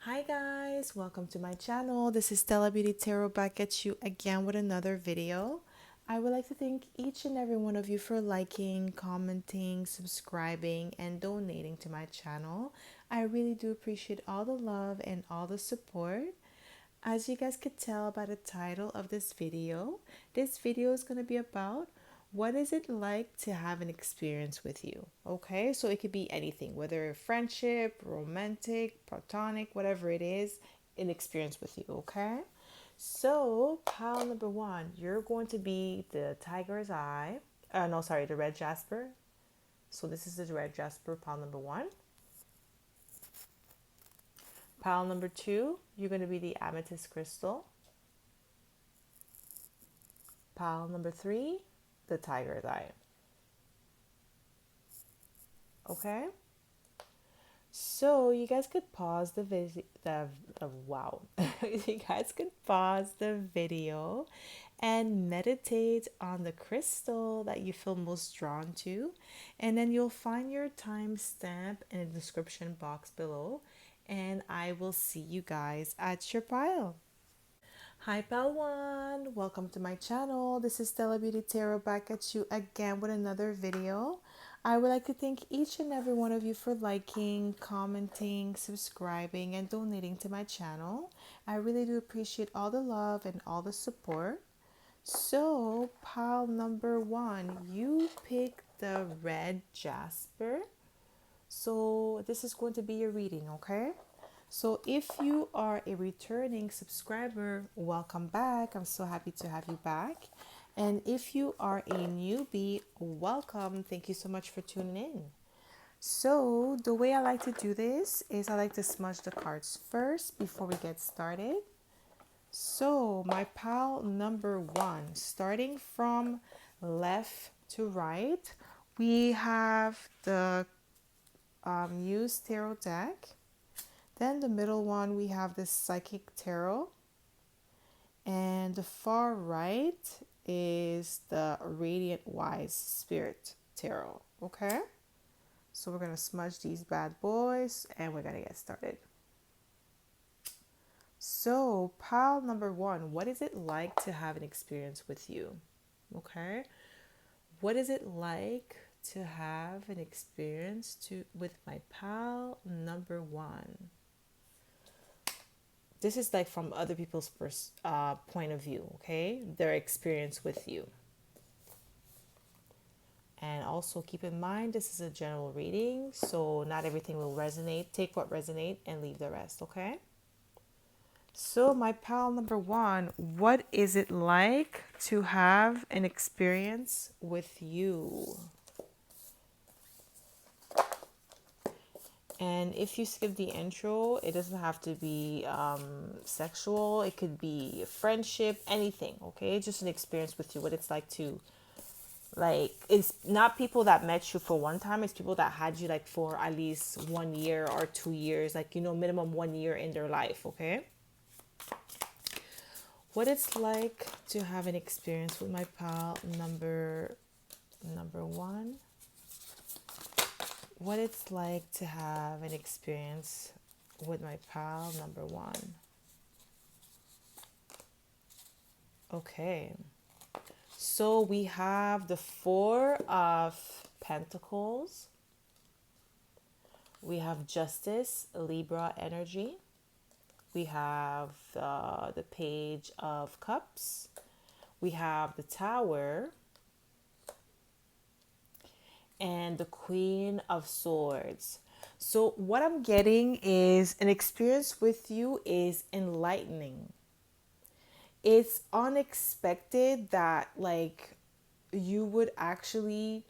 Hi guys, welcome to my channel. This is Stella Beauty Tarot back at you again with another video. I would like to thank each and every one of you for liking, commenting, subscribing, and donating to my channel. I really do appreciate all the love and all the support. As you guys could tell by the title of this video is going to be about what is it like to have an experience with you. Okay, so it could be anything, whether friendship, romantic, platonic, whatever it is, an experience with you. Okay, so pile number one, you're going to be the tiger's eye. No, sorry, the red jasper. So this is the red jasper, pile number one. Pile number two, you're going to be the amethyst crystal. Pile number three, the tiger's eye. Okay? So you guys could pause the video. Wow. You guys could pause the video and meditate on the crystal that you feel most drawn to. And then you'll find your timestamp in the description box below. And I will see you guys at your pile. Hi Pal1, welcome to my channel. This is Stella Beauty Tarot back at you again with another video. I would like to thank each and every one of you for liking, commenting, subscribing, and donating to my channel. I really do appreciate all the love and all the support. So, pile number one, you picked the red jasper. So, this is going to be your reading, okay? So if you are a returning subscriber, welcome back. I'm so happy to have you back. And if you are a newbie, welcome. Thank you so much for tuning in. So the way I like to do this is I like to smudge the cards first before we get started. So my pile number one, starting from left to right, we have the Muse Tarot deck. Then the middle one, we have the Psychic Tarot. And the far right is the Radiant Wise Spirit Tarot. Okay? So we're going to smudge these bad boys and we're going to get started. So, pile number one, what is it like to have an experience with you? Okay? What is it like to have an experience with my pal number one? This is like from other people's point of view, okay? Their experience with you. And also keep in mind, this is a general reading, so not everything will resonate. Take what resonates and leave the rest, okay? So my pal number one, what is it like to have an experience with you? And if you skip the intro, it doesn't have to be sexual. It could be friendship, anything, okay? Just an experience with you, what it's like to, like, it's not people that met you for one time. It's people that had you, like, for at least 1 year or 2 years, like, minimum 1 year in their life, okay? What it's like to have an experience with my pal number one. What it's like to have an experience with my pal number one. Okay. So we have the Four of Pentacles. We have Justice, Libra energy. We have the Page of Cups. We have the Tower. And the Queen of Swords. So what I'm getting is an experience with you is enlightening. It's unexpected that, like, you would actually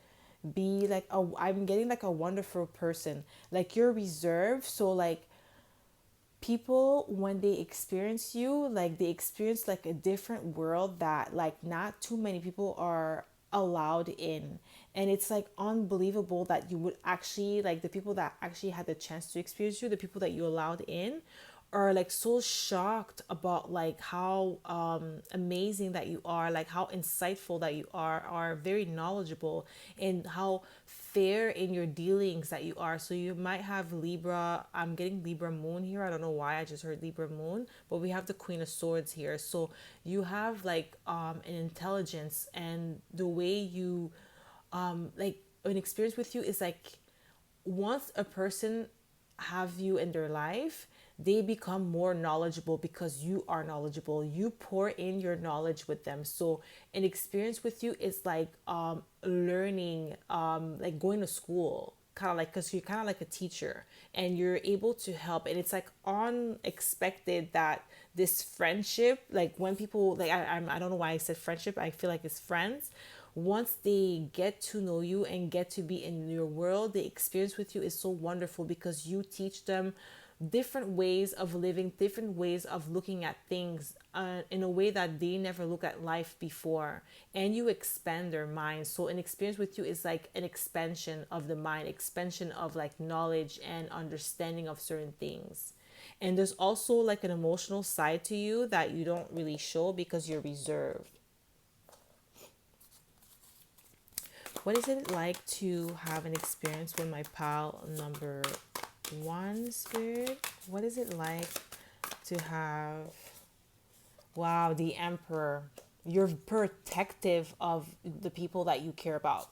be like I'm getting like a wonderful person. Like, you're reserved, so like people, when they experience you, like they experience like a different world that like not too many people are allowed in. And it's like unbelievable that you would actually, like, the people that actually had the chance to experience you, the people that you allowed in, are like so shocked about like how amazing that you are, like how insightful that you are very knowledgeable, and how fair in your dealings that you are. So you might have Libra. I'm getting Libra moon here. I don't know why I just heard Libra moon, but we have the Queen of Swords here. So you have like an intelligence, and the way you like an experience with you is like once a person have you in their life, they become more knowledgeable because you are knowledgeable. You pour in your knowledge with them. So an experience with you is like learning, like going to school, kind of like, because you're kind of like a teacher and you're able to help. And it's like unexpected that this friendship, like when people like I don't know why I said friendship, I feel like it's friends. Once they get to know you and get to be in your world, the experience with you is so wonderful because you teach them different ways of living, different ways of looking at things in a way that they never look at life before. And you expand their minds. So an experience with you is like an expansion of the mind, expansion of like knowledge and understanding of certain things. And there's also like an emotional side to you that you don't really show because you're reserved. What is it like to have an experience with my pal number one, Spirit? What is it like to have, wow, the Emperor? You're protective of the people that you care about.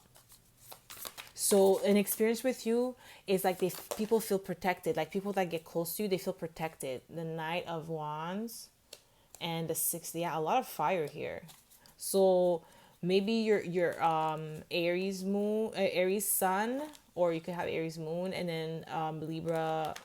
So an experience with you is like people feel protected. Like people that get close to you, they feel protected. The Knight of Wands and the Sixth, yeah, a lot of fire here. So maybe your Aries moon, Aries sun, or you could have Aries moon and then Libra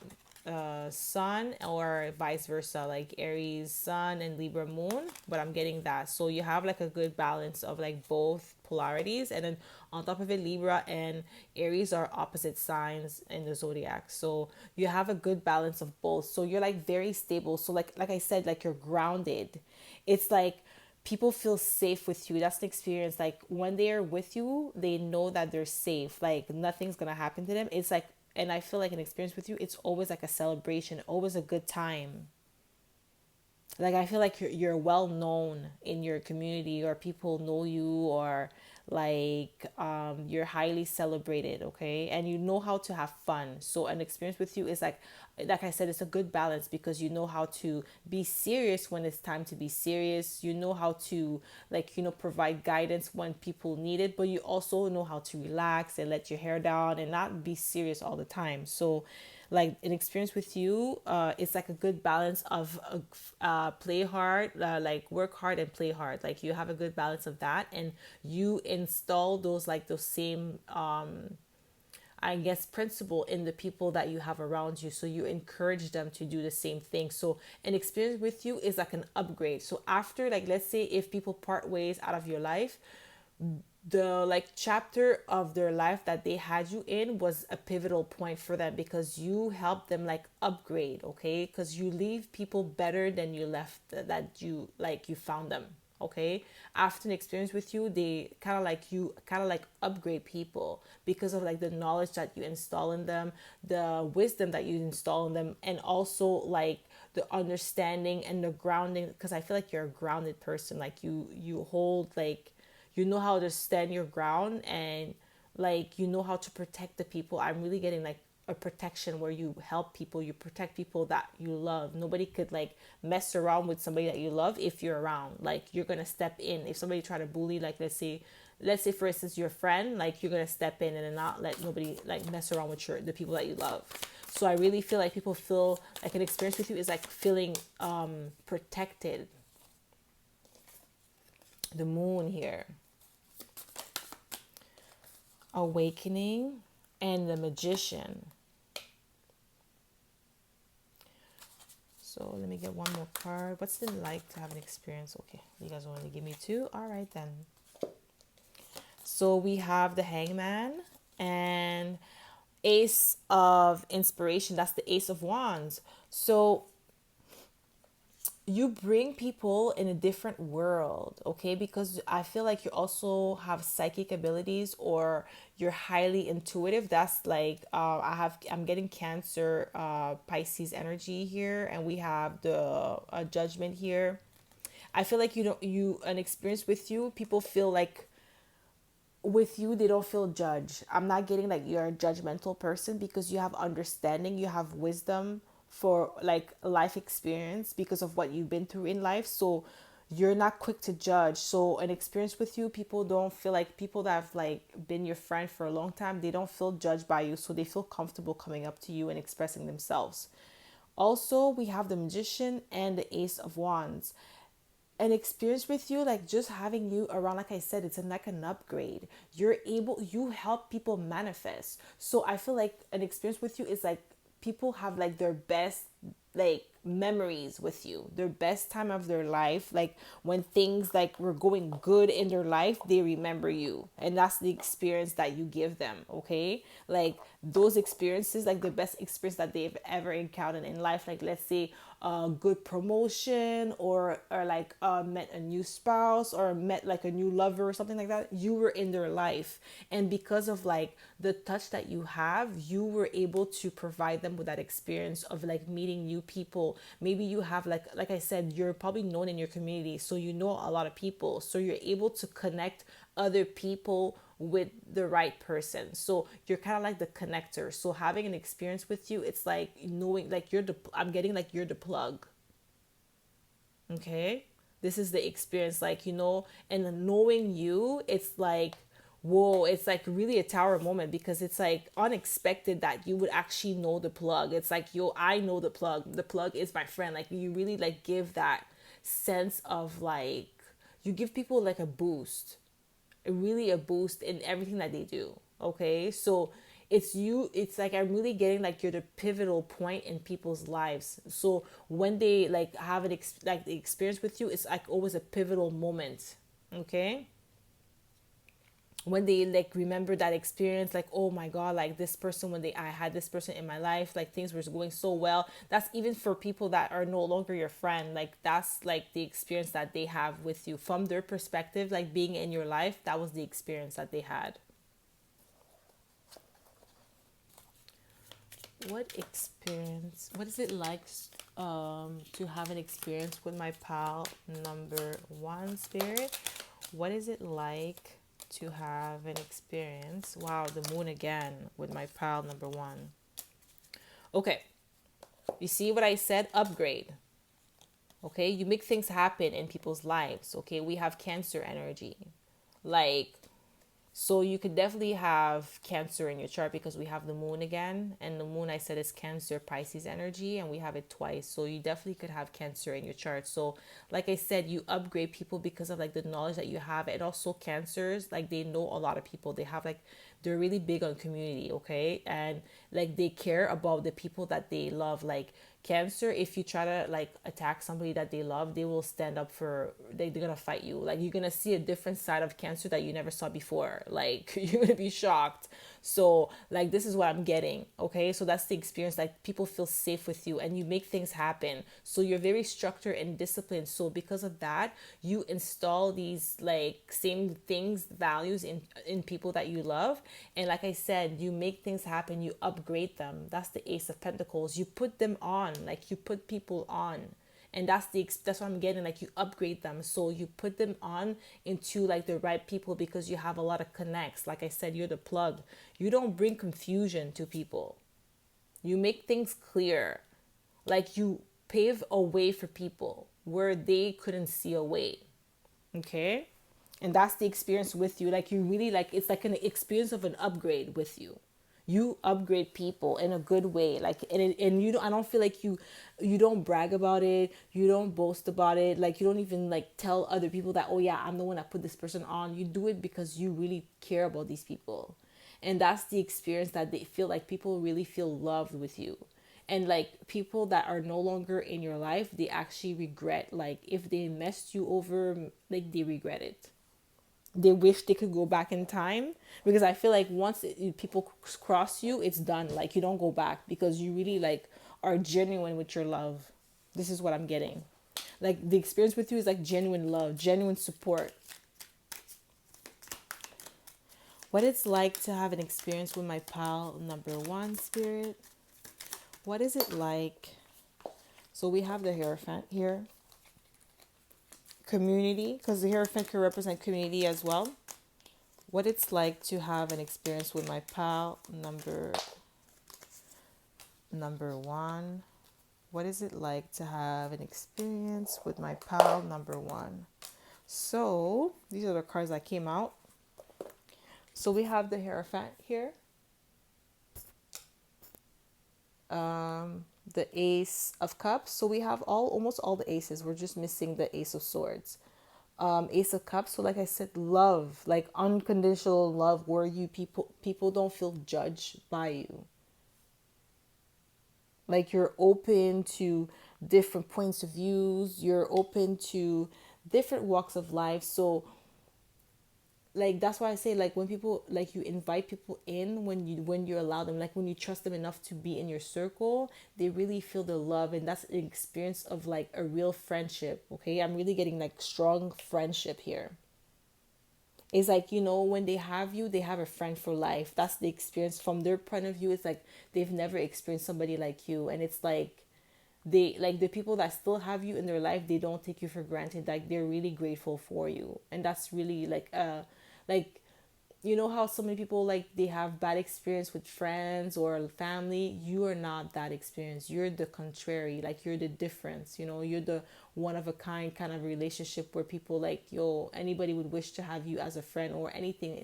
sun, or vice versa, like Aries sun and Libra moon. But I'm getting that. So you have like a good balance of like both polarities, and then on top of it, Libra and Aries are opposite signs in the zodiac. So you have a good balance of both. So you're like very stable. So like I said, like you're grounded. It's like people feel safe with you. That's the experience. Like when they are with you, they know that they're safe. Like nothing's gonna happen to them. It's like, and I feel like an experience with you, it's always like a celebration, always a good time. Like I feel like you're well known in your community, or people know you, or like you're highly celebrated, okay, and you know how to have fun. So an experience with you is like I said, it's a good balance because you know how to be serious when it's time to be serious. You know how to, like, provide guidance when people need it, but you also know how to relax and let your hair down and not be serious all the time. So like an experience with you, it's like a good balance of play hard, like work hard and play hard. Like you have a good balance of that, and you install those, like those same I guess principle in the people that you have around you. So you encourage them to do the same thing. So an experience with you is like an upgrade. So after, like, let's say if people part ways out of your life, the like chapter of their life that they had you in was a pivotal point for them because you helped them like upgrade, okay? Because you leave people better than you left, that you found them, okay? After an experience with you, they kind of like upgrade people because of like the knowledge that you install in them, the wisdom that you install in them, and also like the understanding and the grounding, because I feel like you're a grounded person. Like you hold, like, you know how to stand your ground, and like you know how to protect the people. I'm really getting like a protection where you help people, you protect people that you love. Nobody could like mess around with somebody that you love. If you're around, like, you're gonna step in. If somebody try to bully, like, let's say for instance your friend, like, you're gonna step in and not let nobody like mess around with the people that you love. So I really feel like people feel like an experience with you is like feeling protected. The moon here, awakening, and the Magician. So let me get one more card. What's it like to have an experience? Okay, you guys want to give me two? All right then. So we have the Hangman and Ace of Inspiration. That's the Ace of Wands. So you bring people in a different world, okay? Because I feel like you also have psychic abilities, or you're highly intuitive. That's like I'm getting Cancer, Pisces energy here, and we have the Judgment here. I feel like you don't you an experience with you, people feel like with you they don't feel judged. I'm not getting like you're a judgmental person, because you have understanding, you have wisdom for like life experience because of what you've been through in life. So you're not quick to judge. So an experience with you, people don't feel like, people that have like been your friend for a long time, they don't feel judged by you, so they feel comfortable coming up to you and expressing themselves. Also, we have the Magician and the Ace of Wands. An experience with you, like just having you around, like I said, it's like an upgrade. You help people manifest. So I feel like an experience with you is like people have like their best like memories with you, their best time of their life. Like when things like were going good in their life, they remember you, and that's the experience that you give them. Okay, like those experiences, like the best experience that they've ever encountered in life, like let's say a good promotion, or like met a new spouse, or met like a new lover or something like that. You were in their life, and because of like the touch that you have, you were able to provide them with that experience of like meeting new people. Maybe you have like I said, you're probably known in your community, so you know a lot of people, so you're able to connect other people with the right person. So you're kind of like the connector. So having an experience with you, it's like knowing like I'm getting like you're the plug. Okay, this is the experience, like and knowing you, it's like whoa, it's like really a tower moment, because it's like unexpected that you would actually know the plug. It's like, yo, I know the plug is my friend. Like you really like give that sense of like, you give people like a boost, really a boost in everything that they do. Okay, so it's like I'm really getting like you're the pivotal point in people's lives. So when they like have like the experience with you, it's like always a pivotal moment. Okay, when they like remember that experience, like oh my god, like this person, when they I had this person in my life, like things were going so well. That's even for people that are no longer your friend. Like that's like the experience that they have with you from their perspective, like being in your life, that was the experience that they had. What is it like to have an experience with my pal number one, Spirit? What is it like to have an experience, wow, the moon again, with my pal number one? Okay, you see what I said? Upgrade. Okay, you make things happen in people's lives. Okay, we have Cancer energy, like, so you could definitely have Cancer in your chart, because we have the moon again, and the moon, I said, is Cancer Pisces energy, and we have it twice. So you definitely could have Cancer in your chart. So like I said, you upgrade people because of like the knowledge that you have. And also Cancers, like they know a lot of people. They have like, they're really big on community, okay? And like they care about the people that they love. Like Cancer, if you try to like attack somebody that they love, they will stand up for, they're gonna fight you. Like you're gonna see a different side of Cancer that you never saw before. Like you're gonna be shocked. So like this is what I'm getting. Okay, so that's the experience. Like people feel safe with you, and you make things happen. So you're very structured and disciplined. So because of that, you install these like same things, values in people that you love. And like I said, you make things happen, you upgrade them. That's the Ace of Pentacles. You put them on, like you put people on. And that's what I'm getting, like you upgrade them. So you put them on into like the right people, because you have a lot of connects. Like I said, you're the plug. You don't bring confusion to people, you make things clear. Like you pave a way for people where they couldn't see a way. Okay, and that's the experience with you. Like you really, like it's like an experience of an upgrade with you. You upgrade people in a good way. Like and you don't, I don't feel like you don't brag about it, you don't boast about it. Like you don't even like tell other people that, oh yeah, I'm the one that put this person on. You do it because you really care about these people. And that's the experience that they feel like people really feel loved with you. And like people that are no longer in your life, they actually regret, like if they messed you over, like they regret it. They wish they could go back in time, because I feel like once people cross you, it's done. Like you don't go back, because you really like are genuine with your love. This is what I'm getting. Like the experience with you is like genuine love, genuine support. What it's like to have an experience with my pal number one, spirit. What is it like? So we have the Hierophant here. Community, because the Hierophant can represent community as well. What it's like to have an experience with my pal number one. What is it like to have an experience with my pal number one? So these are the cards that came out. So we have the Hierophant here, the Ace of Cups. So we have almost all the aces. We're just missing the Ace of Swords. Ace of Cups. So like I said, love, like unconditional love, where you people don't feel judged by you. Like you're open to different points of views. You're open to different walks of life. So like that's why I say, like when people, like you invite people in, when you allow them, like when you trust them enough to be in your circle, they really feel the love, and that's an experience of like a real friendship. Okay, I'm really getting like strong friendship here. It's like, when they have you, they have a friend for life. That's the experience from their point of view. It's like they've never experienced somebody like you, and it's like they, like the people that still have you in their life, they don't take you for granted. Like they're really grateful for you, and that's really like how so many people, like they have bad experience with friends or family. You are not that experience. You're the contrary. Like you're the difference. You're the one of a kind of relationship where people, like, anybody would wish to have you as a friend or anything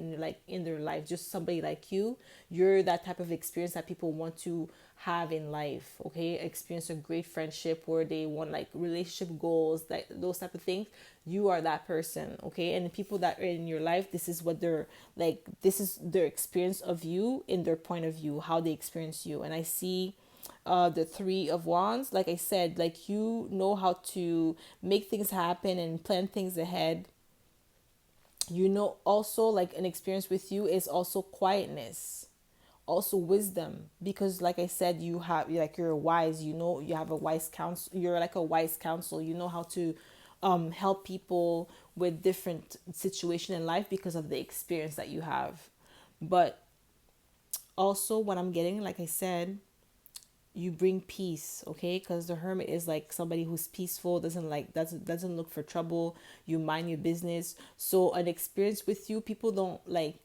in their life. Just somebody like you. You're that type of experience that people want to have in life. Okay, experience a great friendship where they want like relationship goals, like those type of things. You are that person. Okay, and the people that are in your life, this is what they're like, this is their experience of you, in their point of view, how they experience you. And I see the Three of Wands. Like I said, like you know how to make things happen and plan things ahead. Also, like an experience with you is also quietness, also wisdom, because like I said, you're wise. You have a wise counsel. You're like a wise counsel. You know how to help people with different situation in life because of the experience that you have. But also, what I'm getting, like I said, you bring peace. Okay, because the Hermit is like somebody who's peaceful, doesn't look for trouble. You mind your business. So an experience with you, people don't like,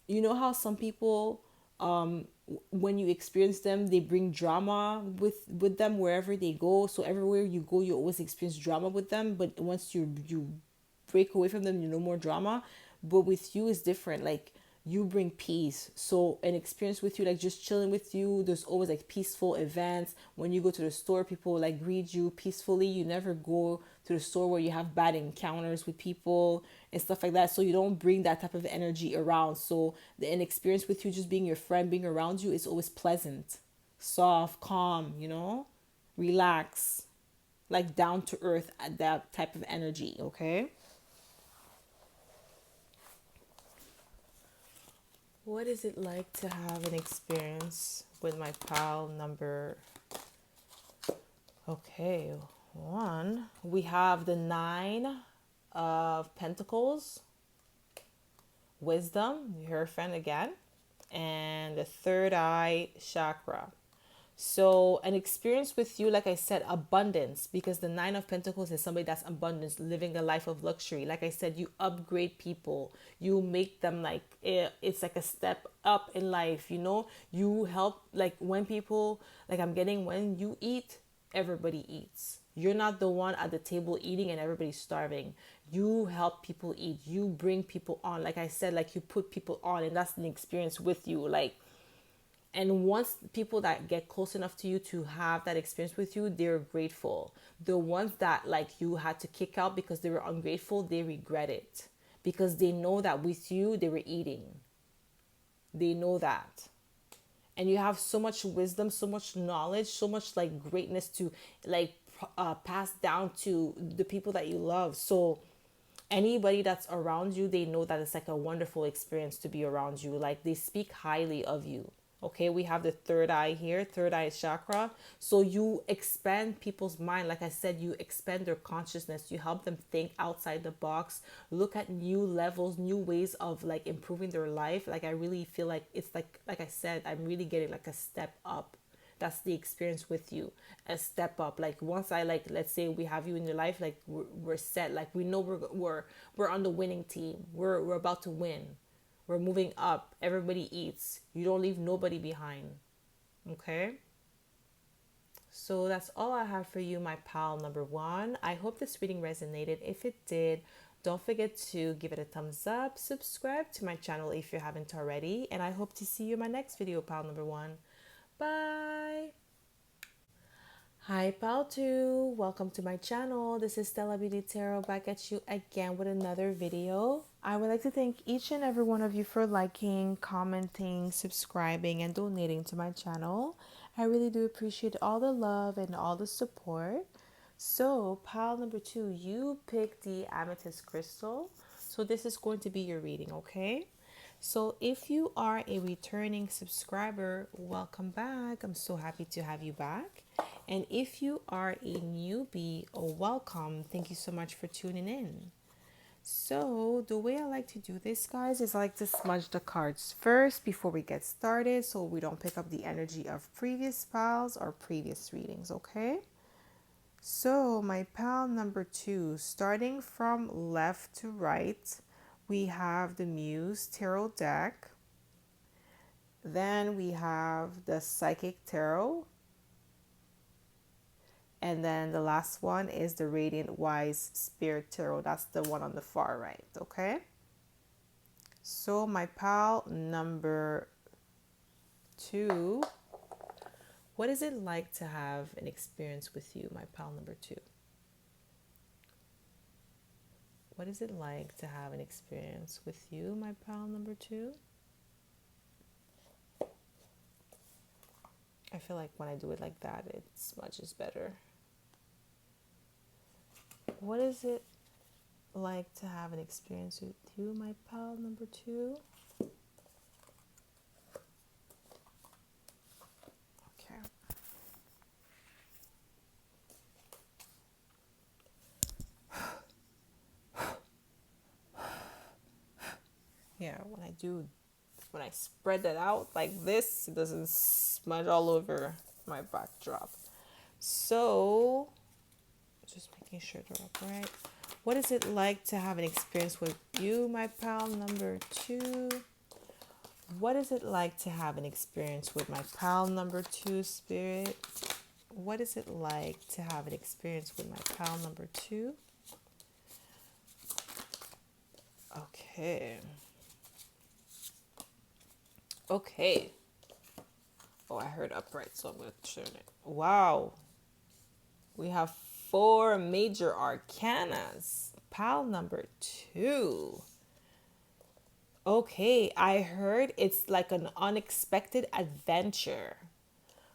how some people, when you experience them, they bring drama with them wherever they go. So everywhere you go, you always experience drama with them. But once you break away from them, no more drama. But with you is different. Like you bring peace. So an experience with you, like just chilling with you, there's always like peaceful events. When you go to the store, people like greet you peacefully. You never go to the store where you have bad encounters with people and stuff like that. So you don't bring that type of energy around. So an experience with you, just being your friend, being around you, is always pleasant, soft, calm, relax, like down to earth, that type of energy. Okay, what is it like to have an experience with my pal number? Okay, one, we have the Nine of Pentacles, wisdom, your friend again, and the third eye chakra. So an experience with you, like I said, abundance, because the Nine of Pentacles is somebody that's abundance, living a life of luxury. Like I said, you upgrade people, you make them like, it's like a step up in life. You help, like when people, like I'm getting, when you eat, everybody eats. You're not the one at the table eating and everybody's starving. You help people eat. You bring people on. Like I said, like you put people on, and that's an experience with you. Like, and once people that get close enough to you to have that experience with you, they're grateful. The ones that like you had to kick out because they were ungrateful, they regret it, because they know that with you they were eating. They know that. And you have so much wisdom, so much knowledge, so much like greatness to like pass down to the people that you love. So anybody that's around you, they know that it's like a wonderful experience to be around you. Like they speak highly of you. Okay, we have the third eye here, third eye chakra. So you expand people's mind. Like I said, you expand their consciousness. You help them think outside the box, look at new levels, new ways of like improving their life. Like I really feel like it's like I said, I'm really getting like a step up. That's the experience with you, a step up. Like once I like, let's say we have you in your life, like we're set. Like we know we're on the winning team. We're about to win. We're moving up. Everybody eats. You don't leave nobody behind. Okay? So that's all I have for you, my pal number one. I hope this reading resonated. If it did, don't forget to give it a thumbs up, subscribe to my channel if you haven't already, and I hope to see you in my next video, pal number one. Bye. Hi, pal two. Welcome to my channel. This is Stella Beauty Tarot back at you again with another video. I would like to thank each and every one of you for liking, commenting, subscribing, and donating to my channel. I really do appreciate all the love and all the support. So, pile number two, you picked the amethyst crystal. So, this is going to be your reading, okay? So, if you are a returning subscriber, welcome back. I'm so happy to have you back. And if you are a newbie, welcome. Thank you so much for tuning in. So the way I like to do this, guys, is I like to smudge the cards first before we get started so we don't pick up the energy of previous piles or previous readings, okay? So my pile number two, starting from left to right, we have the Muse Tarot deck. Then we have the Psychic Tarot. And then the last one is the Radiant Wise Spirit Tarot. That's the one on the far right, okay? So my pal number two, what is it like to have an experience with you, my pal number two? What is it like to have an experience with you, my pal number two? I feel like when I do it like that, it smudges better. What is it like to have an experience with you, my pal number two? Okay. Yeah, when I spread it out like this, it doesn't smudge all over my backdrop. So, just making sure they're upright. What is it like to have an experience with you, my pal number two? What is it like to have an experience with my pal number two, spirit? What is it like to have an experience with my pal number two? Okay. Okay. Oh, I heard upright, so I'm going to turn it. Wow. We have 4 major arcanas. Pile number 2. Okay, I heard it's like an unexpected adventure.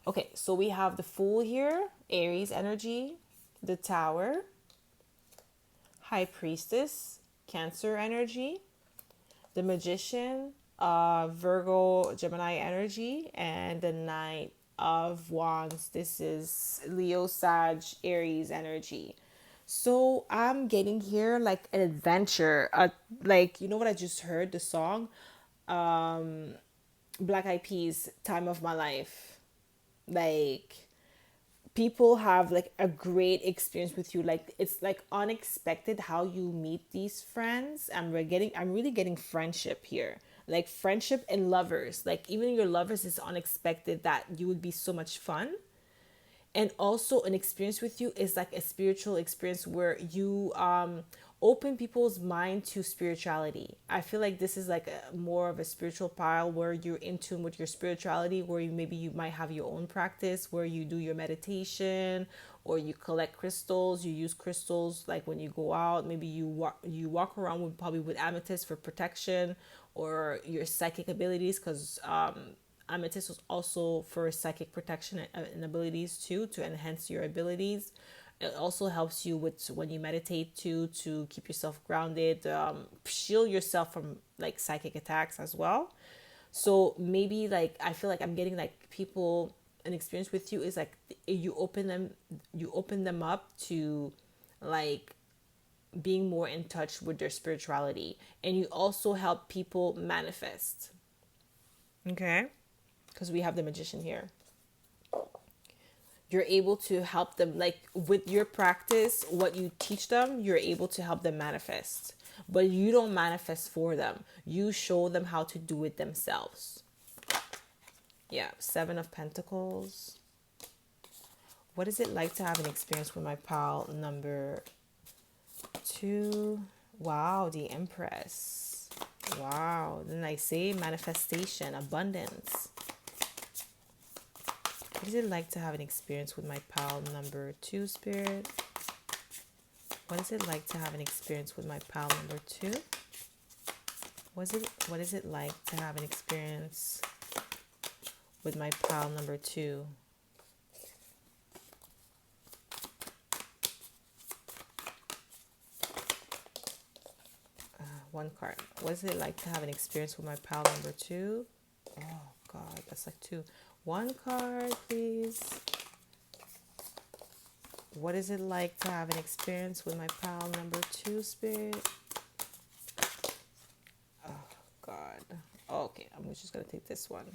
Okay, so we have the Fool here, Aries energy, the Tower, High Priestess, Cancer energy, the Magician, Virgo, Gemini energy, and the Knight of Wands. This is Leo, Sag, Aries energy. So I'm getting here like an adventure. Like, you know what I just heard? The song, Black Eyed Peas, Time of My Life. Like, people have like a great experience with you. Like it's like unexpected how you meet these friends, and I'm really getting friendship here, like friendship and lovers. Like even your lovers is unexpected that you would be so much fun. And also an experience with you is like a spiritual experience where you open people's mind to spirituality. I feel like this is like more of a spiritual pile where you're in tune with your spirituality, where you might have your own practice where you do your meditation, or you collect crystals, you use crystals like when you go out. Maybe you walk around with probably with amethyst for protection, or your psychic abilities, because amethyst was also for psychic protection and abilities too, to enhance your abilities. It also helps you with when you meditate too, to keep yourself grounded, shield yourself from like psychic attacks as well. So maybe like I feel like I'm getting like people, an experience with you is like you open them up to like being more in touch with their spirituality, and you also help people manifest. Okay, because we have the magician here. You're able to help them, like with your practice, what you teach them, you're able to help them manifest, but you don't manifest for them, you show them how to do it themselves. Yeah, Seven of Pentacles. What is it like to have an experience with my pal number 2? Wow, the Empress. Wow, then I say manifestation, abundance. What is it like to have an experience with my pal number 2, Spirit? What is it like to have an experience with my pal number 2? What is it like to have an experience with my pal number 2? One card. What is it like to have an experience with my pal number 2? Oh God, that's like 2. One card, please. What is it like to have an experience with my pal number 2, Spirit? Oh God. Okay, I'm just gonna take this one.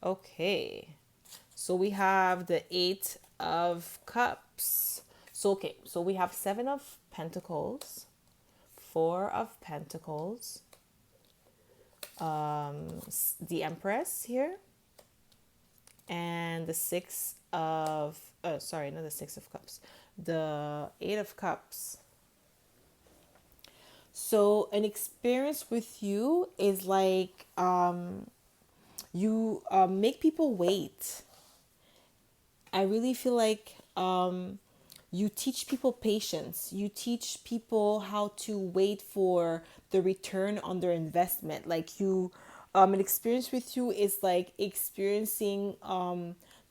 Okay, so we have the 8 of Cups. So okay, so we have 7 of Pentacles, 4 of Pentacles, the Empress here, and the 6 of sorry, not the 6 of Cups, the 8 of Cups. So an experience with you is like you make people wait. I really feel like you teach people patience. You teach people how to wait for the return on their investment. Like you, an experience with you is like experiencing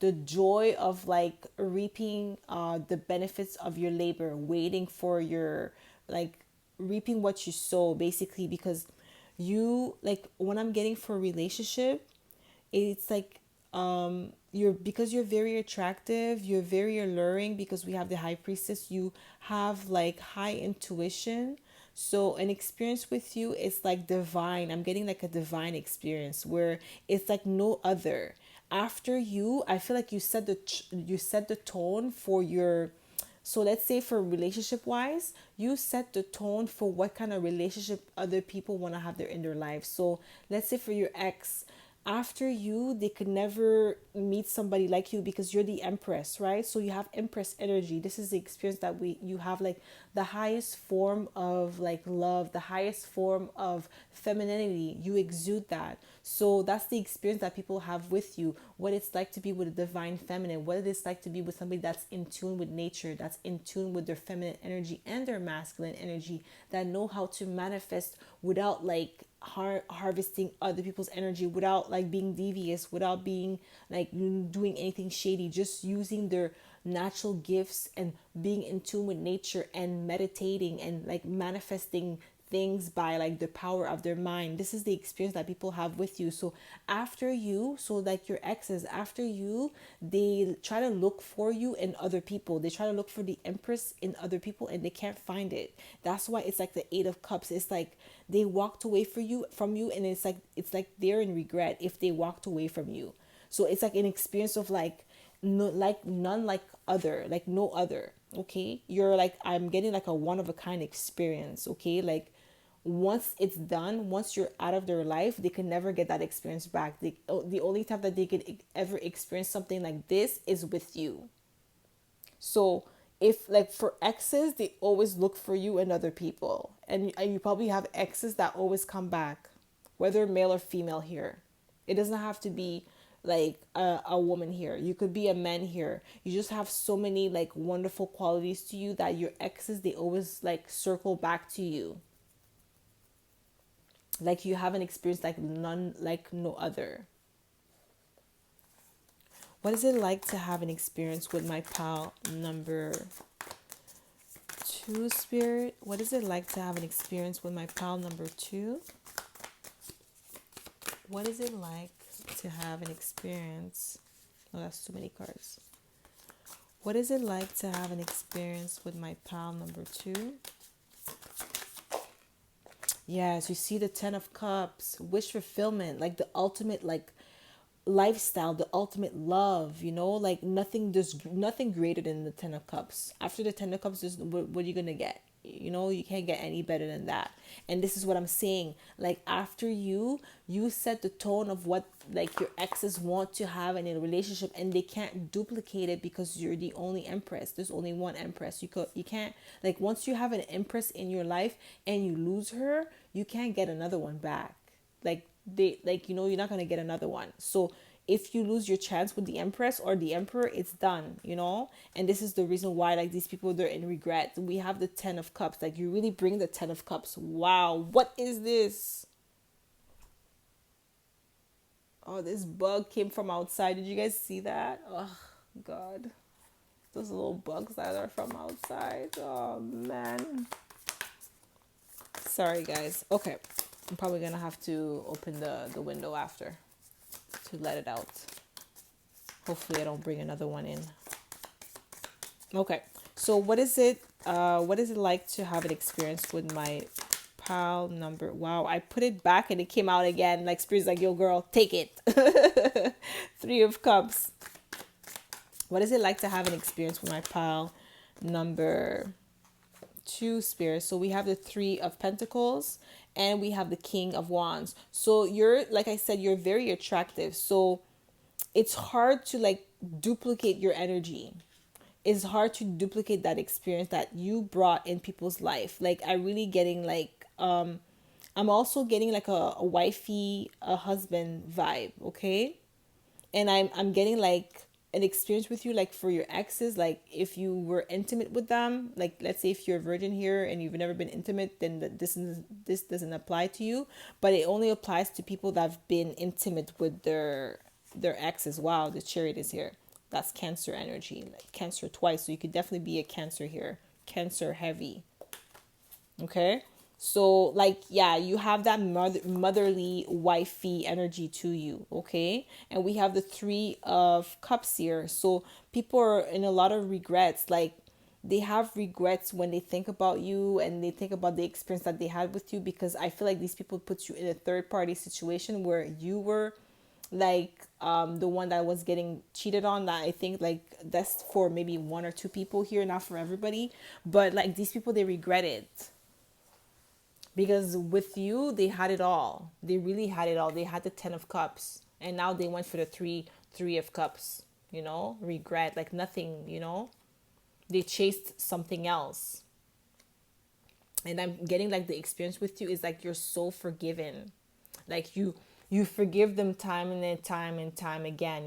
the joy of like reaping the benefits of your labor, waiting for your like reaping what you sow, basically, because you like what I'm getting for a relationship, it's like you're, because you're very attractive, you're very alluring, because we have the High Priestess, you have like high intuition. So an experience with you is like divine. I'm getting like a divine experience where it's like no other. After you, I feel like you set the tone for your, so let's say for relationship wise, you set the tone for what kind of relationship other people want to have in their lives. So let's say for your ex, after you, they could never meet somebody like you, because you're the Empress, right? So you have Empress energy. This is the experience that you have like the highest form of like love, the highest form of femininity. You exude that. So that's the experience that people have with you. What it's like to be with a divine feminine, what it is like to be with somebody that's in tune with nature, that's in tune with their feminine energy and their masculine energy, that know how to manifest without like harvesting other people's energy, without like being devious, without being like doing anything shady, just using their natural gifts and being in tune with nature and meditating and like manifesting things by like the power of their mind. This is the experience that people have with you. So after you, so like your exes, after you, they try to look for you in other people. They try to look for the Empress in other people and they can't find it. That's why it's like the 8 of Cups. It's like they walked away from you, and it's like they're in regret if they walked away from you. So it's like an experience of like no, like none like other, like no other. Okay, you're like, I'm getting like a one of a kind experience. Okay, like once it's done, once you're out of their life, they can never get that experience back. The only time that they could ever experience something like this is with you. So if like for exes, they always look for you and other people, and you probably have exes that always come back, whether male or female here. It doesn't have to be like a woman here. You could be a man here. You just have so many like wonderful qualities to you that your exes, they always like circle back to you. Like you have an experience like none, like no other. What is it like to have an experience with my pal number 2, Spirit? What is it like to have an experience with my pal number 2? What is it like to have an experience? Oh, that's too many cards. What is it like to have an experience with my pal number 2? Yes, you see the 10 of cups, wish fulfillment, like the ultimate like lifestyle, the ultimate love, like nothing, there's nothing greater than the 10 of cups. After the 10 of cups, there's, what are you gonna get? You can't get any better than that. And this is what I'm saying, like after you set the tone of what like your exes want to have in a relationship, and they can't duplicate it because you're the only empress. There's only one empress. You can't, like, once you have an empress in your life and you lose her, you can't get another one back. Like they, like, you're not going to get another one. So if you lose your chance with the empress or the emperor, it's done. And this is the reason why, like, these people, they're in regret. We have the 10 of cups. Like, you really bring the 10 of cups. Wow, what is this? Oh, this bug came from outside. Did you guys see that? Oh god, those little bugs that are from outside. Oh man, sorry guys. Okay, I'm probably gonna have to open the window after to let it out. Hopefully I don't bring another one in. Okay, so what is it like to have an experience with my pile number? Wow, I put it back and it came out again. Like Spirit's like, yo girl, take it. 3 of Cups. What is it like to have an experience with my pile number 2, Spirit? So we have the 3 of Pentacles and we have the King of Wands. So you're, like I said, you're very attractive. So it's hard to like duplicate your energy. It's hard to duplicate that experience that you brought in people's life. Like I really getting like I'm also getting like a wifey, a husband vibe, okay? And I'm getting like an experience with you, like for your exes, like if you were intimate with them, like let's say if you're a virgin here and you've never been intimate, then this doesn't apply to you, but it only applies to people that have been intimate with their exes. Wow, the Chariot is here. That's Cancer energy, like Cancer twice, so you could definitely be a Cancer here, Cancer heavy. Okay, so like, yeah, you have that motherly wifey energy to you. Okay, and we have the 3 of Cups here, so people are in a lot of regrets. Like they have regrets when they think about you and they think about the experience that they had with you, because I feel like these people put you in a third party situation where you were like the one that was getting cheated on. That I think like that's for maybe 1 or 2 people here, not for everybody. But like these people, they regret it, because with you they had it all. They really had it all. They had the 10 of Cups, and now they went for the three of Cups. Regret, like nothing. They chased something else. And I'm getting like the experience with you is like you're so forgiven. Like you forgive them time and then time and time again.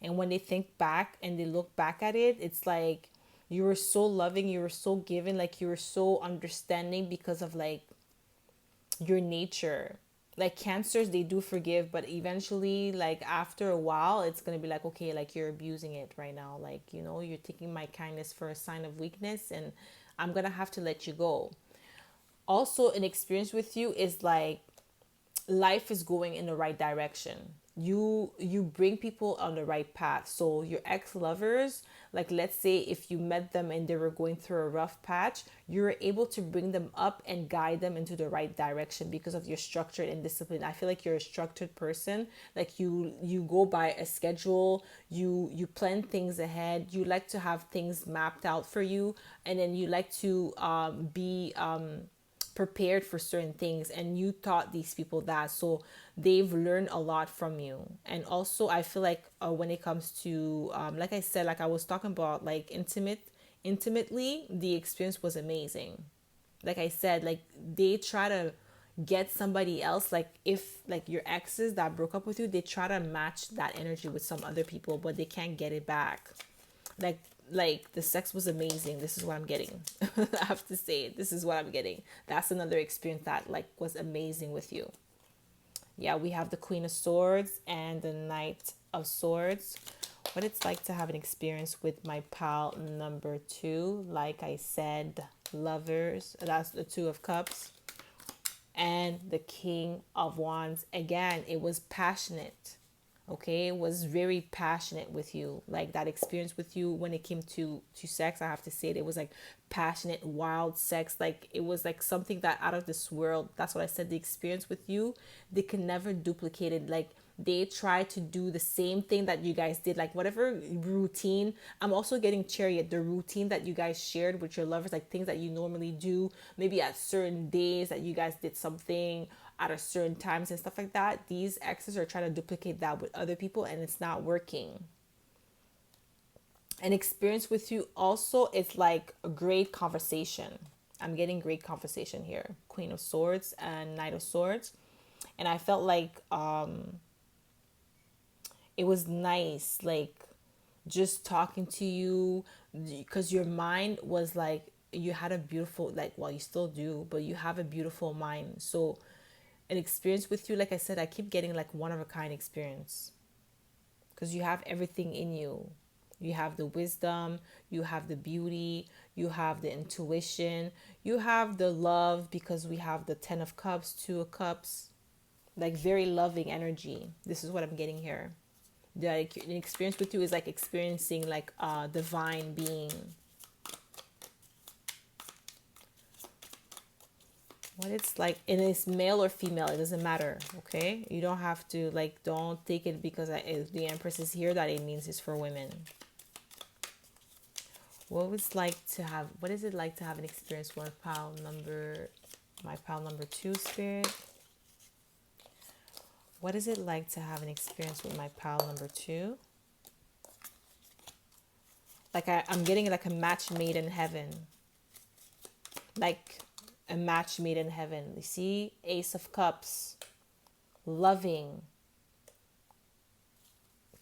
And when they think back and they look back at it, it's like you were so loving, you were so giving, like you were so understanding because of like your nature. Like Cancers, they do forgive, but eventually, like after a while, it's gonna be like, okay, like you're abusing it right now. Like, you're taking my kindness for a sign of weakness, and I'm gonna have to let you go. Also, an experience with you is like life is going in the right direction. You bring people on the right path. So your ex-lovers, like let's say if you met them and they were going through a rough patch, you're able to bring them up and guide them into the right direction because of your structure and discipline. I feel like you're a structured person. Like you go by a schedule, you plan things ahead, you like to have things mapped out for you, and then you like to be prepared for certain things, and you taught these people that, so they've learned a lot from you. And also I feel like when it comes to like I said, like I was talking about, like intimately, the experience was amazing. Like I said, like they try to get somebody else, like if like your exes that broke up with you, they try to match that energy with some other people, but they can't get it back. Like the sex was amazing. This is what I'm getting. I have to say, this is what I'm getting. That's another experience that like was amazing with you. Yeah, we have the Queen of Swords and the Knight of Swords. What it's like to have an experience with my pal number 2. Like I said, lovers. That's the 2 of Cups. And the King of Wands, again, it was passionate. Okay, it was very passionate with you. Like that experience with you when it came to sex, I have to say it was like passionate, wild sex. Like it was like something that out of this world. That's what I said. The experience with you, they can never duplicate it. Like they try to do the same thing that you guys did, like whatever routine. I'm also getting chariot, the routine that you guys shared with your lovers, like things that you normally do maybe at certain days, that you guys did something at a certain times and stuff like that. These exes are trying to duplicate that with other people, and it's not working. An experience with you also, it's like a great conversation. I'm getting great conversation here. Queen of Swords and Knight of Swords. And I felt like it was nice, like just talking to you, because your mind was like, you had a beautiful, like, well, you still do, but you have a beautiful mind. So an experience with you, like I said, I keep getting like one of a kind experience, because you have everything in you. You have the wisdom, you have the beauty, you have the intuition, you have the love, because we have the 10 of cups, 2 of cups, like very loving energy. This is what I'm getting here. Like an experience with you is like experiencing like a divine being. What it's like, and it's male or female, it doesn't matter. Okay, you don't have to, like, don't take it because if the Empress is here that it means it's for women. What is it like to have an experience with my pile number 2 spirit? What is it like to have an experience with my pile number 2? Like I'm getting like a match made in heaven. Like a match made in heaven. You see, Ace of Cups, loving,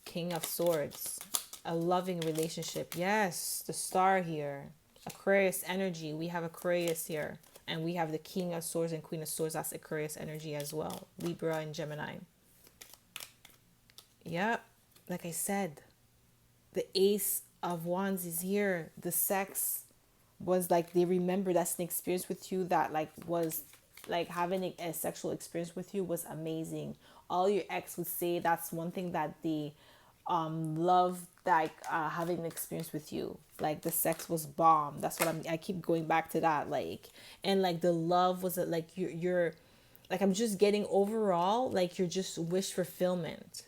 King of Swords, a loving relationship. Yes, the star here, Aquarius energy. We have Aquarius here, and we have the King of Swords and Queen of Swords. That's Aquarius energy as well. Libra and Gemini. Yep, like I said, the Ace of Wands is here. The sex was like, they remember that's an experience with you that like was like having a sexual experience with you was amazing. All your ex would say that's one thing that they love, like having an experience with you. Like the sex was bomb. That's what I keep going back to that. Like, and like the love was like you're like, I'm just getting overall like you're just wish fulfillment,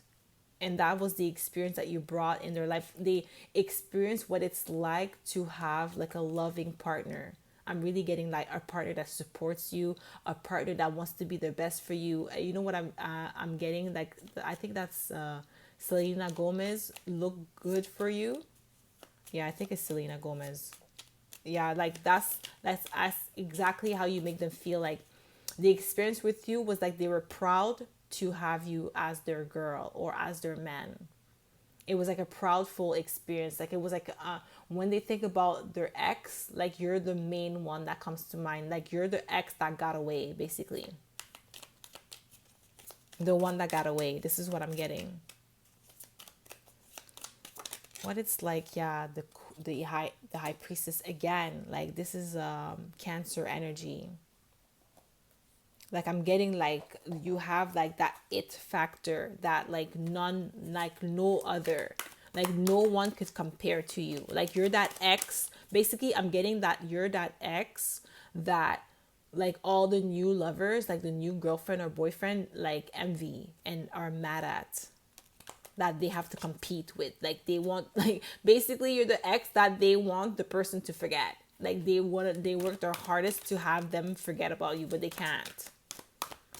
and that was the experience that you brought in their life. They experience what it's like to have like a loving partner. I'm really getting like a partner that supports you, a partner that wants to be the best for you. You know what I'm getting, like I think that's Selena Gomez, Look Good for You. Yeah, I think it's Selena Gomez. Yeah, like that's exactly how you make them feel. Like the experience with you was like they were proud to have you as their girl or as their man. It was like a proudful experience. Like it was like when they think about their ex, like you're the main one that comes to mind. Like you're the ex that got away, basically. The one that got away. This is what I'm getting. What it's like, yeah, the high priestess again. Like this is Cancer energy. Like I'm getting like you have like that it factor that like none, like no other, like no one could compare to you. Like you're that ex, basically. I'm getting that you're that ex that like all the new lovers, like the new girlfriend or boyfriend, like envy and are mad at, that they have to compete with. Like they want, like basically you're the ex that they want the person to forget. Like they work their hardest to have them forget about you, but they can't,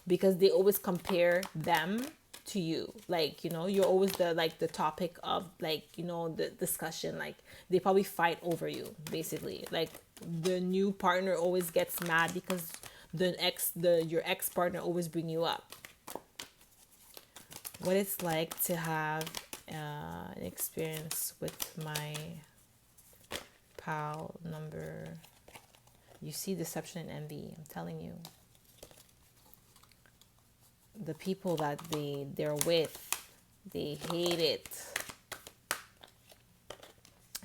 because they always compare them to you. Like, you know, you're always the like the topic of like, you know, the discussion. Like they probably fight over you, basically. Like the new partner always gets mad because your ex partner always bring you up. What it's like to have an experience with my pal number. You see deception and envy, I'm telling you. The people that they're with, they hate it.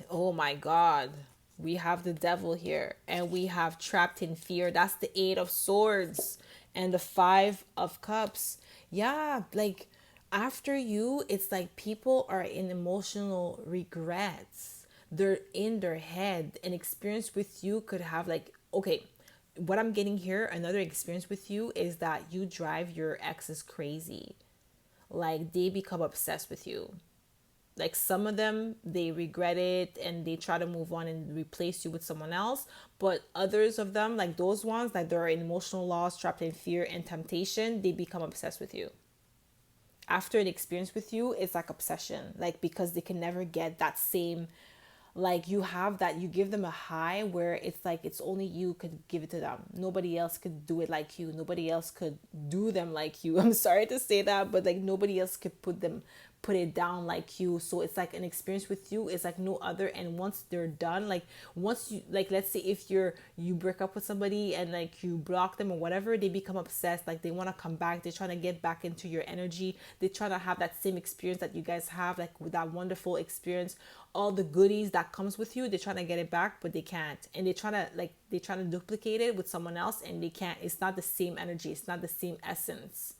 Oh my God. We have the devil here, and we have trapped in fear. That's the 8 of Swords. And the Five of Cups, yeah, like after you, it's like people are in emotional regrets. They're in their head. An experience with you could have like, okay, what I'm getting here, another experience with you is that you drive your exes crazy. Like they become obsessed with you. Like some of them, they regret it and they try to move on and replace you with someone else. But others of them, like those ones, like they're in emotional loss, trapped in fear and temptation, they become obsessed with you. After an experience with you, it's like obsession, like because they can never get that same, like you have that, you give them a high where it's like it's only you could give it to them, nobody else could do it like you, nobody else could do them like you. I'm sorry to say that, but like nobody else could put it down like you. So it's like an experience with you is like no other. And once they're done, like once you, like let's say if you break up with somebody and like you block them or whatever, they become obsessed, like they want to come back, they're trying to get back into your energy, they try to have that same experience that you guys have, like with that wonderful experience, all the goodies that comes with you, they're trying to get it back but they can't. And they try to duplicate it with someone else and they can't. It's not the same energy, it's not the same essence.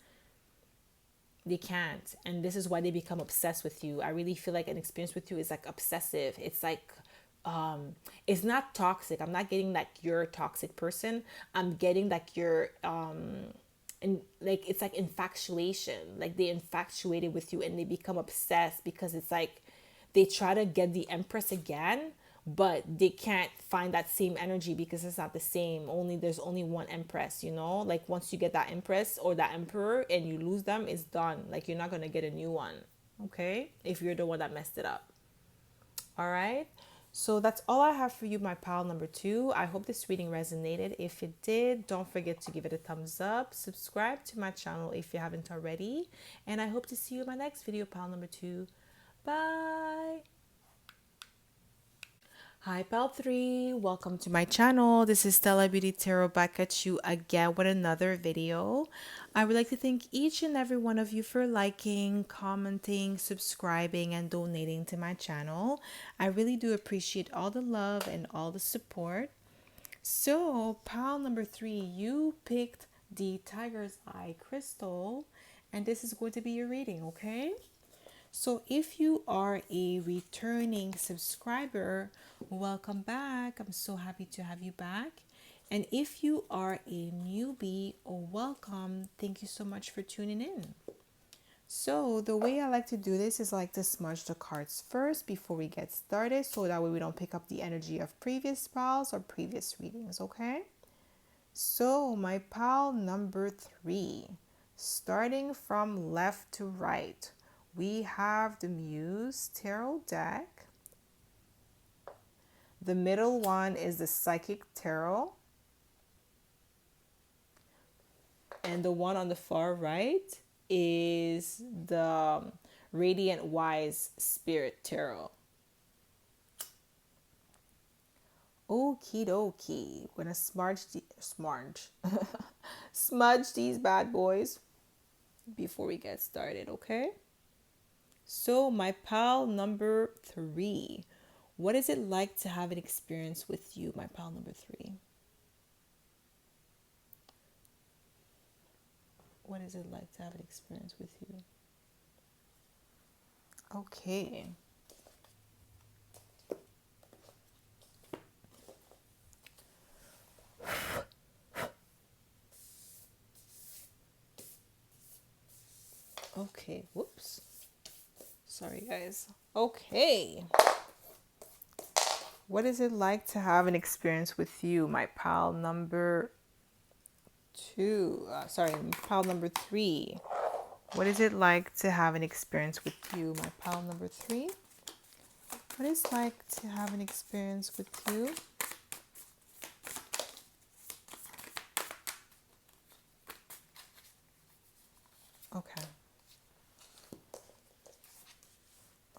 They can't. And this is why they become obsessed with you. I really feel like an experience with you is like obsessive. It's like it's not toxic. I'm not getting like you're a toxic person. I'm getting like you're and like it's like infatuation. Like they infatuated with you and they become obsessed because it's like they try to get the empress again, but they can't find that same energy because it's not the same. Only there's only one empress, you know? Like once you get that empress or that emperor and you lose them, it's done. Like you're not going to get a new one. Okay? If you're the one that messed it up. All right? So that's all I have for you, my pal number 2. I hope this reading resonated. If it did, don't forget to give it a thumbs up. Subscribe to my channel if you haven't already. And I hope to see you in my next video, pal number 2. Bye. Hi, pal 3. Welcome to my channel. This is Stella Beauty Tarot back at you again with another video. I would like to thank each and every one of you for liking, commenting, subscribing, and donating to my channel. I really do appreciate all the love and all the support. So, pal number 3, you picked the Tiger's Eye crystal, and this is going to be your reading, okay? So if you are a returning subscriber, welcome back. I'm so happy to have you back. And if you are a newbie, welcome. Thank you so much for tuning in. So the way I like to do this is I like to smudge the cards first before we get started, so that way we don't pick up the energy of previous piles or previous readings, okay? So my pile number 3, starting from left to right, we have the Muse Tarot deck. The middle one is the Psychic Tarot. And the one on the far right is the Radiant Wise Spirit Tarot. Okie dokie. We're gonna smudge these bad boys before we get started, okay? So my pal number 3. What is it like to have an experience with you, my pal number 3? What is it like to have an experience with you? Okay. Okay, whoops. Sorry, guys. Okay. What is it like to have an experience with you, my pal number 2? Pal number 3. What is it like to have an experience with you, my pal number 3? What is it like to have an experience with you? Okay.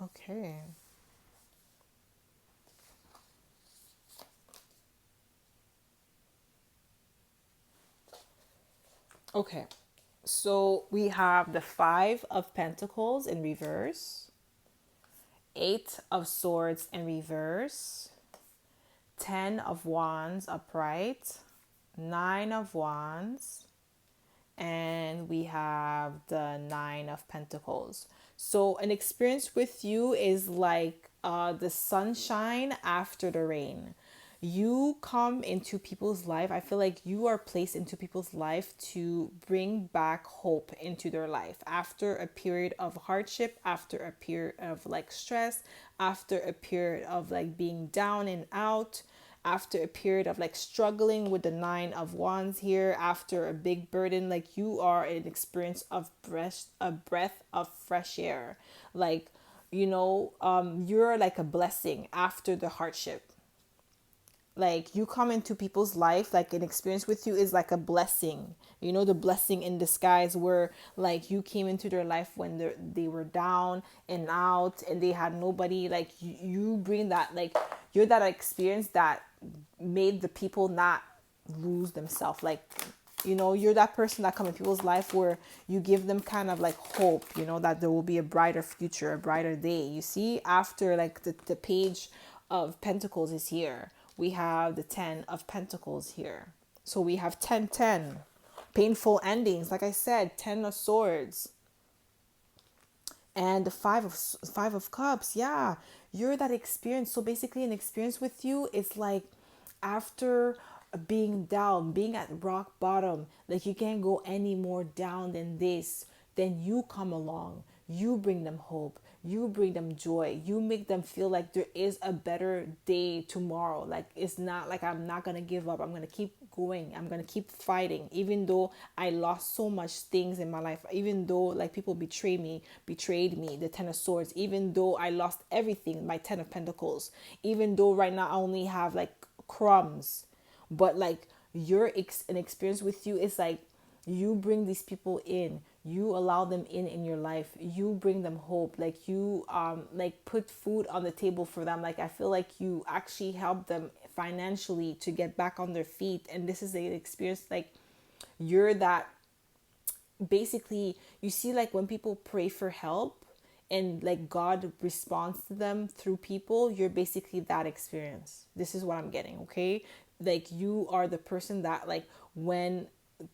Okay. Okay. So we have the 5 of Pentacles in reverse, 8 of Swords in reverse, 10 of Wands upright, 9 of Wands, and we have the Nine of Pentacles. So an experience with you is like the sunshine after the rain. You come into people's life. I feel like you are placed into people's life to bring back hope into their life after a period of hardship, after a period of like stress, after a period of like being down and out, after a period of like struggling with the Nine of Wands here, after a big burden. Like you are an experience of breath of fresh air. Like, you're like a blessing after the hardship. Like you come into people's life, like an experience with you is like a blessing, the blessing in disguise, where like you came into their life when they were down and out and they had nobody. Like you bring that, like you're that experience that made the people not lose themselves. Like, you're that person that come in people's life where you give them kind of like hope, that there will be a brighter future, a brighter day. You see, after like the page of Pentacles is here, we have the Ten of Pentacles here. So we have 10, painful endings. Like I said, 10 of Swords and the five of Cups. Yeah, you're that experience. So basically an experience with you is like after being down, being at rock bottom, like you can't go any more down than this, then you come along, you bring them hope, you bring them joy, you make them feel like there is a better day tomorrow. Like it's not like I'm not gonna give up, I'm gonna keep going, I'm gonna keep fighting, even though I lost so much things in my life, even though like people betrayed me, the Ten of Swords, even though I lost everything, my Ten of Pentacles, even though right now I only have like crumbs. But like an experience with you is like you bring these people in, you allow them in your life, you bring them hope, like you like put food on the table for them. Like I feel like you actually help them financially to get back on their feet. And this is an experience like you're that, basically, you see, like when people pray for help and like God responds to them through people, you're basically that experience. This is what I'm getting, okay? Like you are the person that, like, when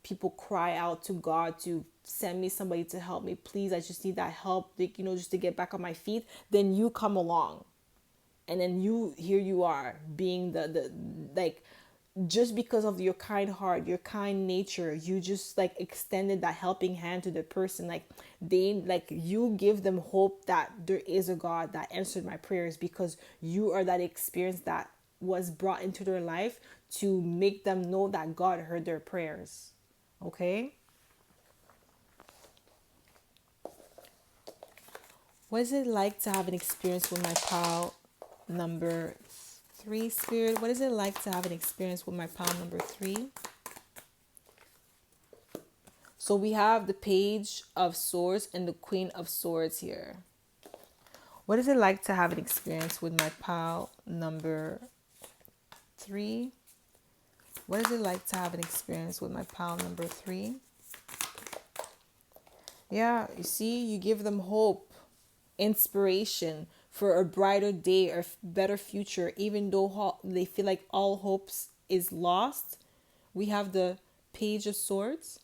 people cry out to God to send me somebody to help me, please, I just need that help, like, just to get back on my feet, then you come along. And then here you are being the like, just because of your kind heart, your kind nature, you just like extended that helping hand to the person. Like you give them hope that there is a God that answered my prayers, because you are that experience that was brought into their life to make them know that God heard their prayers. Okay? What is it like to have an experience with my pal number 3, Spirit? What is it like to have an experience with my pal number 3? So we have the Page of Swords and the Queen of Swords here. What is it like to have an experience with my pal number 3? What is it like to have an experience with my pal number 3? Yeah, you see, you give them hope, inspiration for a brighter day or better future, even though they feel like all hopes is lost. We have the Page of Swords,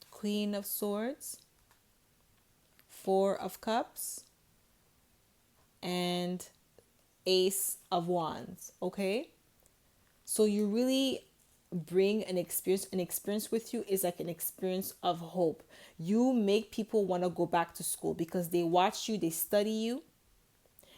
Queen of Swords, Four of Cups, and Ace of Wands. Okay, so you really bring an experience with you is like an experience of hope. You make people want to go back to school because they watch you, they study you,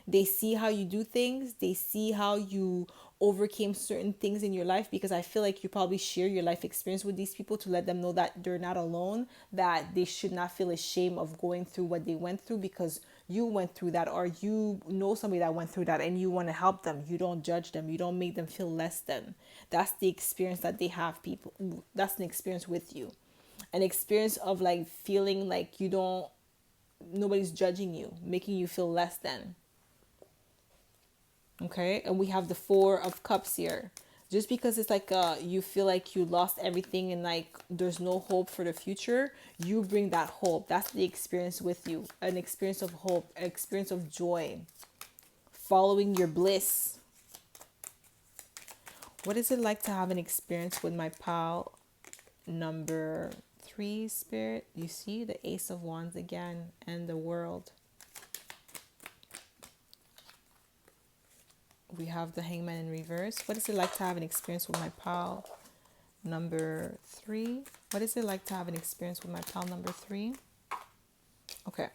they see how you do things, they see how you overcame certain things in your life, because I feel like you probably share your life experience with these people to let them know that they're not alone, that they should not feel ashamed of going through what they went through, because you went through that, or you know somebody that went through that and you want to help them. You don't judge them, you don't make them feel less than. That's the experience that they have, people. That's an experience with you, an experience of like feeling like nobody's judging you, making you feel less than. Okay, and we have the Four of Cups here. Just because it's like you feel like you lost everything and like there's no hope for the future, you bring that hope. That's the experience with you, an experience of hope, an experience of joy, following your bliss. What is it like to have an experience with my pal number 3, Spirit. You see the Ace of Wands again and the World. We have the Hangman in reverse. What is it like to have an experience with my pal? Number 3. What is it like to have an experience with my pal? Number 3. Okay.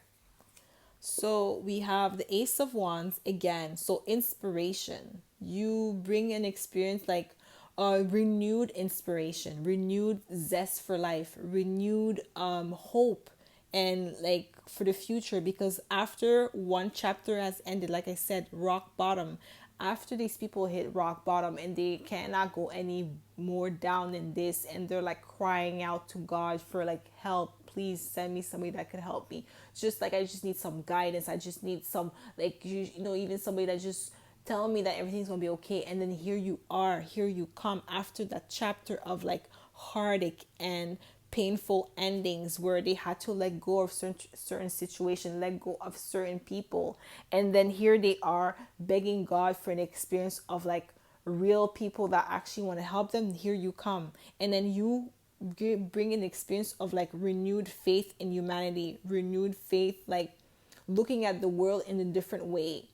So we have the Ace of Wands again. So inspiration. You bring an experience like renewed inspiration, renewed zest for life, renewed hope, and like for the future. Because after one chapter has ended, like I said, rock bottom. After these people hit rock bottom and they cannot go any more down than this, and they're like crying out to God for like help, please send me somebody that could help me. Just like I just need some guidance, I just need some, like, you know, even somebody that just tell me that everything's gonna be okay. And then here you are, here you come after that chapter of like heartache and painful endings where they had to let go of certain situation, let go of certain people, and then here they are begging God for an experience of like real people that actually want to help them. Here you come, and then you bring an experience of like renewed faith in humanity, renewed faith, like looking at the world in a different way.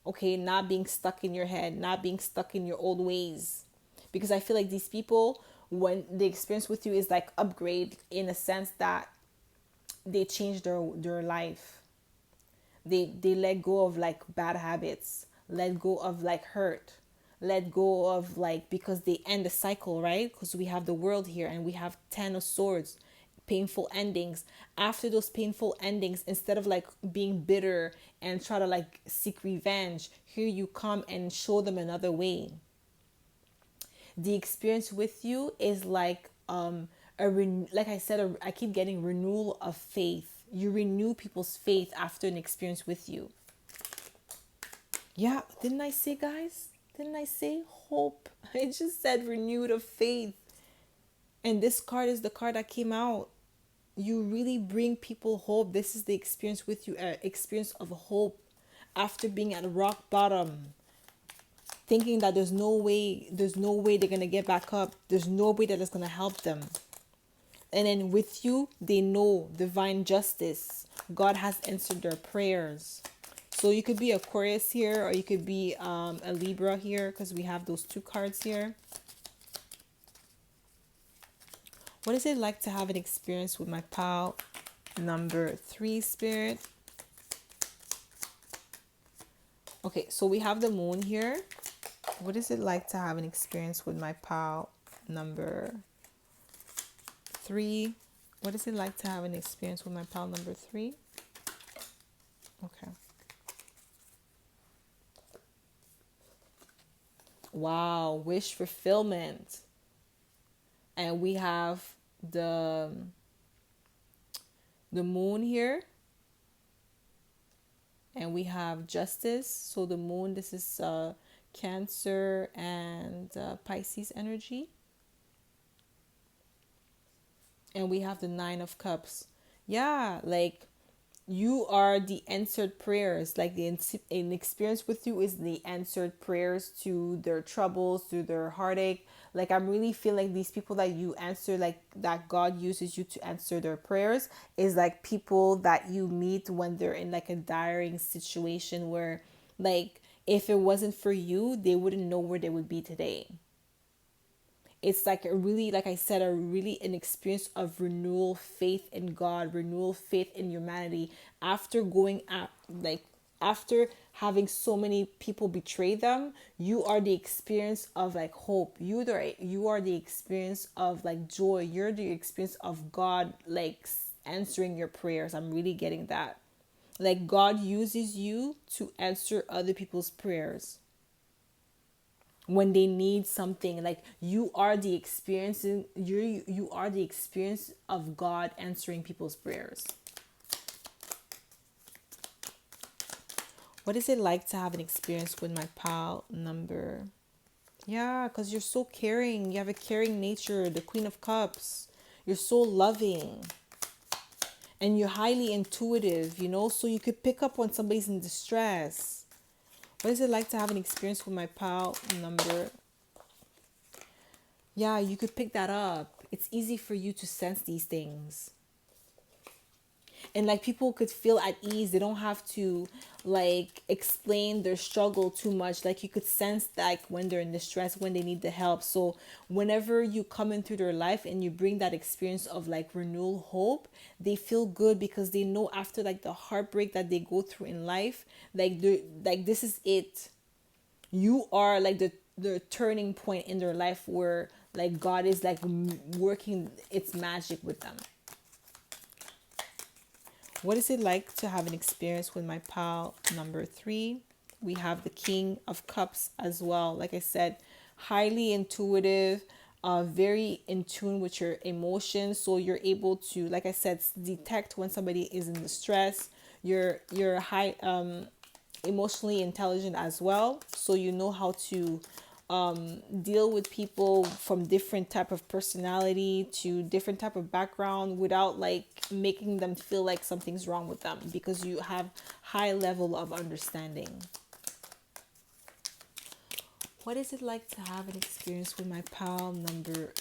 Okay, not being stuck in your head, not being stuck in your old ways. Because I feel like these people, when the experience with you is like upgrade in a sense that they change their life. They let go of like bad habits, let go of like hurt, let go of like, because they end the cycle, right? Because we have the World here and we have 10 of Swords, painful endings. After those painful endings, instead of like being bitter and try to like seek revenge, here you come and show them another way. The experience with you is like like I said, I keep getting renewal of faith. You renew people's faith after an experience with you. Yeah, didn't I say, guys? Didn't I say hope? I just said renewed of faith. And this card is the card that came out. You really bring people hope. This is the experience with you, experience of hope after being at rock bottom, thinking that there's no way they're gonna get back up, there's no way that it's gonna help them. And then with you, they know divine justice. God has answered their prayers. So you could be Aquarius here, or you could be a Libra here, because we have those 2 cards here. What is it like to have an experience with my pal? Number 3, Spirit. Okay, so we have the Moon here. What is it like to have an experience with my pal? Number 3. What is it like to have an experience with my pal? Number 3. Okay. Wow, wish fulfillment. And we have the Moon here. And we have Justice. So the Moon, this is Cancer and Pisces energy. And we have the 9 of Cups. Yeah, like you are the answered prayers. Like an experience with you is the answered prayers to their troubles, to their heartache. Like I'm really feeling like these people that you answer, like that God uses you to answer their prayers, is like people that you meet when they're in like a dire situation where like if it wasn't for you, they wouldn't know where they would be today. It's like a really, like I said, a really an experience of renewal faith in God, renewal faith in humanity after going at like after having so many people betray them. You are the experience of like hope. You are the experience of like joy. You're the experience of God like answering your prayers. I'm really getting that. Like God uses you to answer other people's prayers when they need something. Like you are the experience, you are the experience of God answering people's prayers. What is it like to have an experience with my pal? Number, yeah, because you're so caring. You have a caring nature, the Queen of Cups. You're so loving and you're highly intuitive, you know, so you could pick up when somebody's in distress. What is it like to have an experience with my pal? Number, yeah, you could pick that up. it's easy for you to sense these things. And like people could feel at ease. They don't have to like explain their struggle too much. Like you could sense like when they're in distress, when they need the help. So whenever you come into their life and you bring that experience of like renewal hope, they feel good because they know after like the heartbreak that they go through in life, like they like this is it. You are like the turning point in their life where like God is like working its magic with them. What is it like to have an experience with my pal number 3? We have the King of Cups as well. Like I said, highly intuitive, very in tune with your emotions. So you're able to, like I said, detect when somebody is in distress. You're high emotionally intelligent as well. So you know how to deal with people from different type of personality to different type of background without like making them feel like something's wrong with them, because you have high level of understanding. What is it like to have an experience with my pal number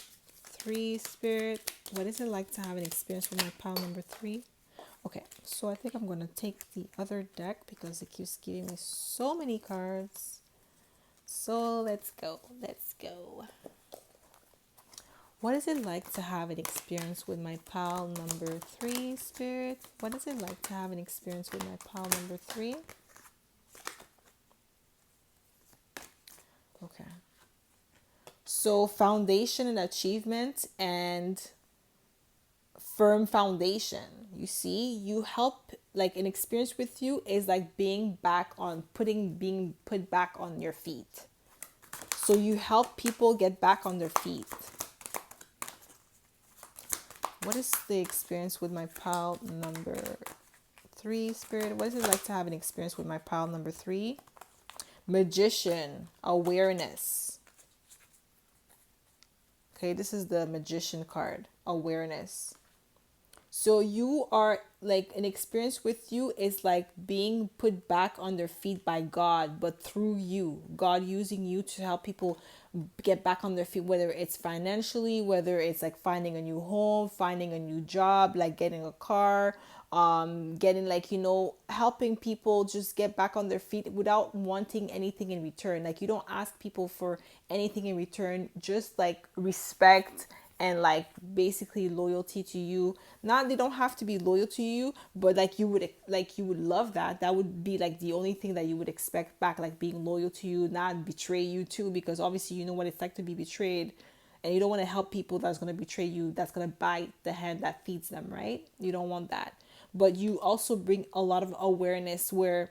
3, Spirit? What is it like to have an experience with my pal number 3? Okay, so I think I'm gonna take the other deck because it keeps giving me so many cards. So let's go. Let's go. What is it like to have an experience with my pal number 3, Spirit? What is it like to have an experience with my pal number 3? Okay. So foundation and achievement and firm foundation. You see, you help, like an experience with you is like being put back on your feet. So you help people get back on their feet. What is the experience with my pal number 3, Spirit? What is it like to have an experience with my pal number 3? Magician, awareness. Okay, this is the Magician card, awareness. So you are like an experience with you is like being put back on their feet by God, but through you, God using you to help people get back on their feet, whether it's financially, whether it's like finding a new home, finding a new job, like getting a car, getting like, helping people just get back on their feet without wanting anything in return. Like you don't ask people for anything in return, just like respect and like basically loyalty to you. Not they don't have to be loyal to you, but like you would love that would be like the only thing that you would expect back, like being loyal to you, not betray you too, because obviously you know what it's like to be betrayed, and you don't want to help people that's going to betray you, that's going to bite the hand that feeds them, right? You don't want that. But you also bring a lot of awareness where,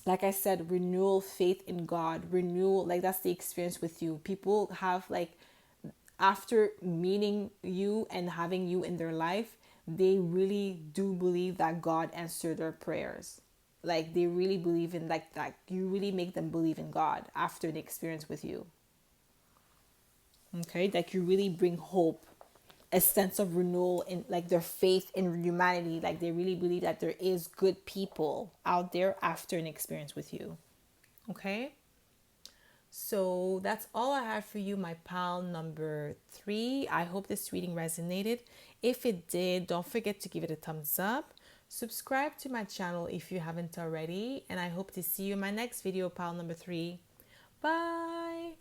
like I said, renewal, faith in God, renewal, like that's the experience with you. People have like, after meeting you and having you in their life, they really do believe that God answered their prayers. Like they really believe in like that. You really make them believe in God after the experience with you. Okay, like you really bring hope, a sense of renewal in like their faith in humanity. Like they really believe that there is good people out there after an experience with you. Okay. So that's all I have for you, my pal number 3. I hope this reading resonated. If it did, don't forget to give it a thumbs up. Subscribe to my channel if you haven't already. And I hope to see you in my next video, pal number 3. Bye.